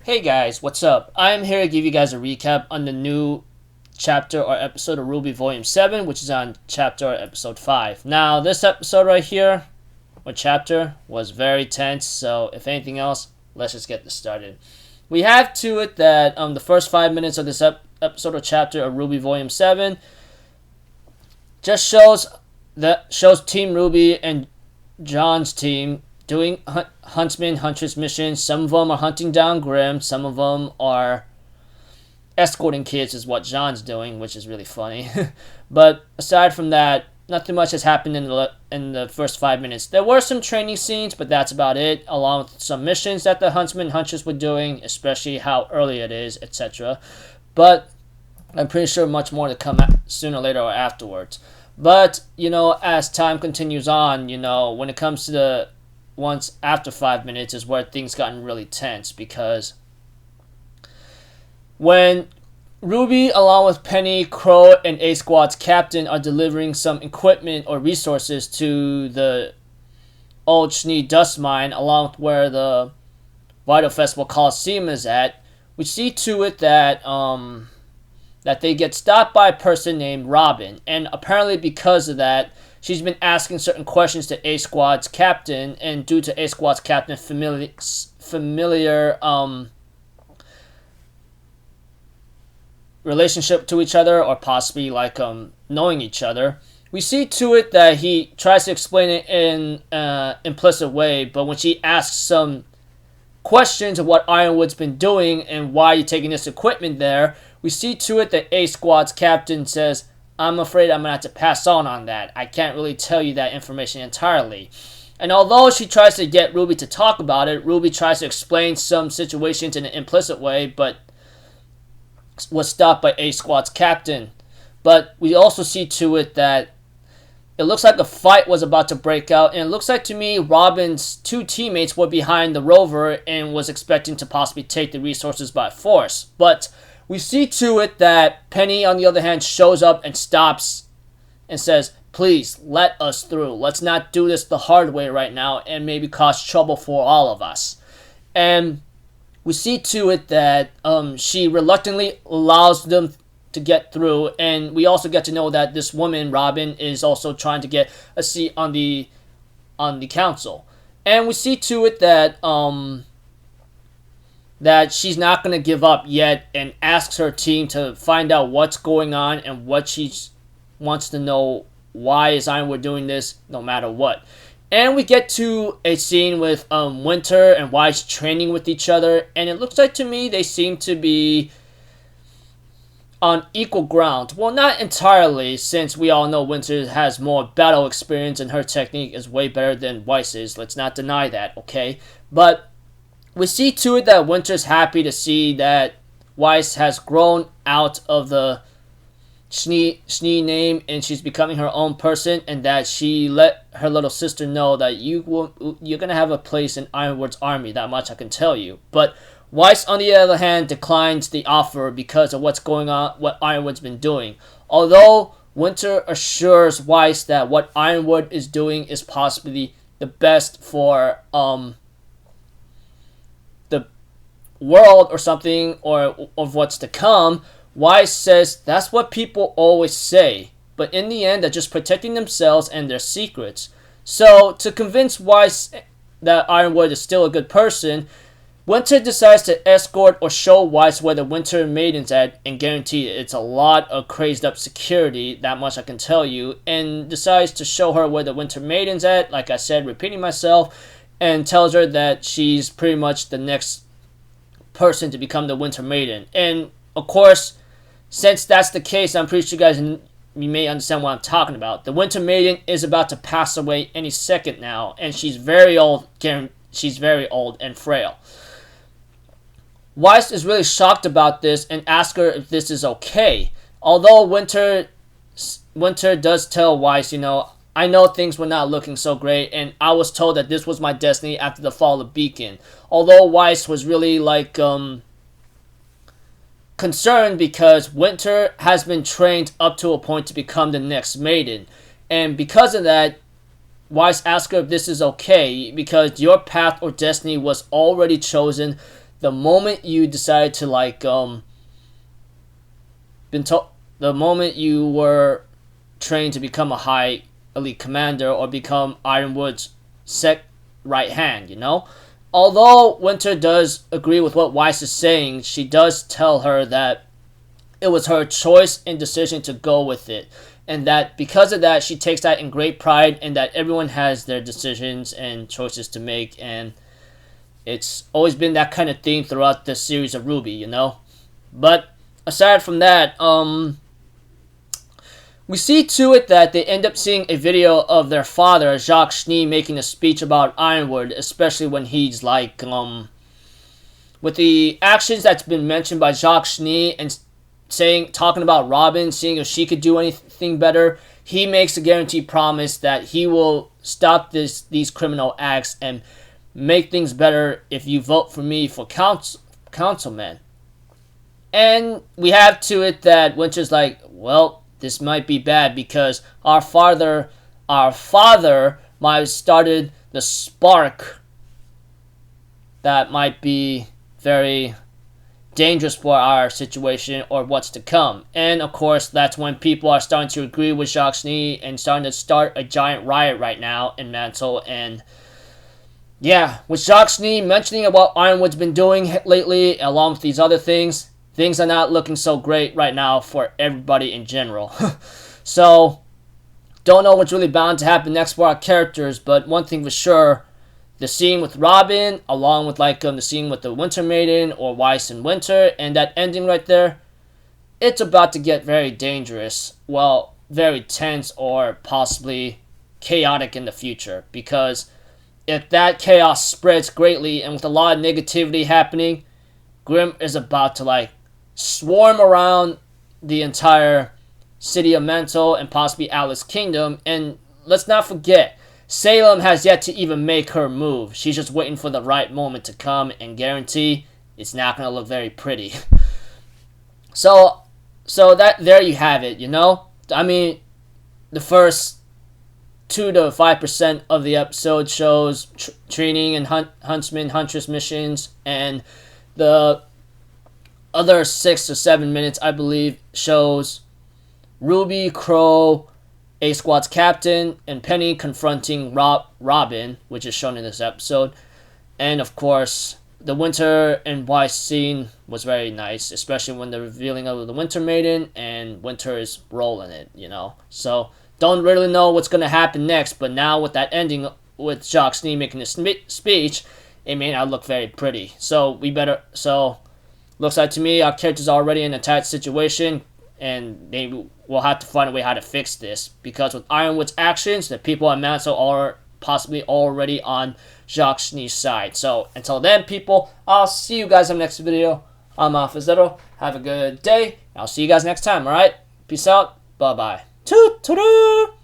Hey guys, what's up? I'm here to give you guys a recap on the new chapter or episode of RWBY Volume 7, which is on chapter or episode 5. Now, this episode right here, or chapter, was very tense, so if anything else, let's just get this started. We have to it that the first 5 minutes of this episode or chapter of RWBY Volume 7 just shows Team RWBY and John's team doing huntsman huntress missions. Some of them are hunting down Grimm. Some of them are escorting kids, is what John's doing, which is really funny. But aside from that, nothing much has happened in the first 5 minutes. There were some training scenes, but that's about it, along with some missions that the huntsman huntress were doing, especially how early it is, etc. But I'm pretty sure much more to come sooner or later or afterwards. But, as time continues on, when it comes to the once after 5 minutes is where things gotten really tense, because when RWBY, along with Penny, Crow, and A Squad's captain, are delivering some equipment or resources to the old Schnee dust mine, along with where the Vital Festival Coliseum is at, we see to it that that they get stopped by a person named Robin, and apparently because of that, she's been asking certain questions to A Squad's captain, and due to A Squad's captain familiar relationship to each other, or possibly knowing each other, we see to it that he tries to explain it in an implicit way, but when she asks some questions of what Ironwood's been doing and why you're taking this equipment there, we see to it that A Squad's captain says, I'm afraid I'm going to have to pass on that. I can't really tell you that information entirely. And although she tries to get RWBY to talk about it, RWBY tries to explain some situations in an implicit way, but was stopped by A Squad's captain. But we also see to it that it looks like a fight was about to break out, and it looks like to me Robin's two teammates were behind the rover and was expecting to possibly take the resources by force. But we see to it that Penny, on the other hand, shows up and stops and says, please, let us through. Let's not do this the hard way right now and maybe cause trouble for all of us. And we see to it that she reluctantly allows them to get through, and we also get to know that this woman, Robin, is also trying to get a seat on the council. And we see to it that that she's not going to give up yet, and asks her team to find out what's going on and what she wants to know. Why is Ironwood doing this no matter what? And we get to a scene with Winter and Weiss training with each other, and it looks like to me they seem to be on equal ground. Well, not entirely, since we all know Winter has more battle experience and her technique is way better than Weiss's. Let's not deny that, okay? But we see to it that Winter's happy to see that Weiss has grown out of the Schnee name and she's becoming her own person, and that she let her little sister know that you're going to have a place in Ironwood's army. That much I can tell you. But Weiss, on the other hand, declines the offer because of what's going on, what Ironwood's been doing. Although Winter assures Weiss that what Ironwood is doing is possibly the best for the world or something, or of what's to come, Weiss says that's what people always say, but in the end they're just protecting themselves and their secrets. So to convince Weiss that Ironwood is still a good person, Winter decides to escort or show Weiss where the Winter Maiden's at, and guarantee it's a lot of crazed up security, that much I can tell you, and decides to show her where the Winter Maiden's at, like I said, repeating myself, and tells her that she's pretty much the next person to become the Winter Maiden. And of course, since that's the case, I'm pretty sure you may understand what I'm talking about. The Winter Maiden is about to pass away any second now, and she's very old. She's very old and frail. Weiss is really shocked about this and asks her if this is okay. Although Winter does tell Weiss, I know things were not looking so great, and I was told that this was my destiny after the fall of Beacon. Although Weiss was really concerned because Winter has been trained up to a point to become the next maiden, and because of that, Weiss asks her if this is okay, because your path or destiny was already chosen. the moment you decided to like the moment you were trained to become a high elite commander or become Ironwood's right hand, you know? Although Winter does agree with what Weiss is saying, she does tell her that it was her choice and decision to go with it. And that because of that, she takes that in great pride, and that everyone has their decisions and choices to make. And it's always been that kind of theme throughout the series of RWBY, you know? But aside from that, we see to it that they end up seeing a video of their father, Jacques Schnee, making a speech about Ironwood, especially when he's like, with the actions that's been mentioned by Jacques Schnee and talking about Robin, seeing if she could do anything better, he makes a guaranteed promise that he will stop these criminal acts and make things better if you vote for me for councilman. And we have to it that Winter's like, well, this might be bad because our father might have started the spark that might be very dangerous for our situation or what's to come. And of course, that's when people are starting to agree with Jacques Schnee and starting to start a giant riot right now in Mantle. And yeah, with Jacques Schnee mentioning what Ironwood's been doing lately, along with these other things are not looking so great right now for everybody in general. So, don't know what's really bound to happen next for our characters, but one thing for sure, the scene with Robin, along with like the scene with the Winter Maiden or Weiss and Winter, and that ending right there, it's about to get very dangerous. Well, very tense or possibly chaotic in the future, because if that chaos spreads greatly and with a lot of negativity happening, Grimm is about to like swarm around the entire city of Mantle and possibly Alice Kingdom. And let's not forget, Salem has yet to even make her move. She's just waiting for the right moment to come, and guarantee it's not going to look very pretty. So that there you have it, you know? I mean, the first 2 to 5% of the episode shows training and huntsman, huntress missions, and the other 6 to 7 minutes, I believe, shows RWBY, Crow, A-Squad's captain, and Penny confronting Robin, which is shown in this episode. And of course, the Winter and Weiss scene was very nice, especially when the revealing of the Winter Maiden and Winter is rolling it, you know. So, don't really know what's going to happen next, but now with that ending with Jacques Schnee making a speech, it may not look very pretty. So, looks like to me our characters are already in a tight situation, and maybe we'll have to find a way how to fix this, because with Ironwood's actions, the people at Mantle are possibly already on Jacques Schnee's side. So until then, people, I'll see you guys in the next video. I'm Alphazero. Have a good day. I'll see you guys next time, alright? Peace out. Bye-bye. Toot-toot-toot!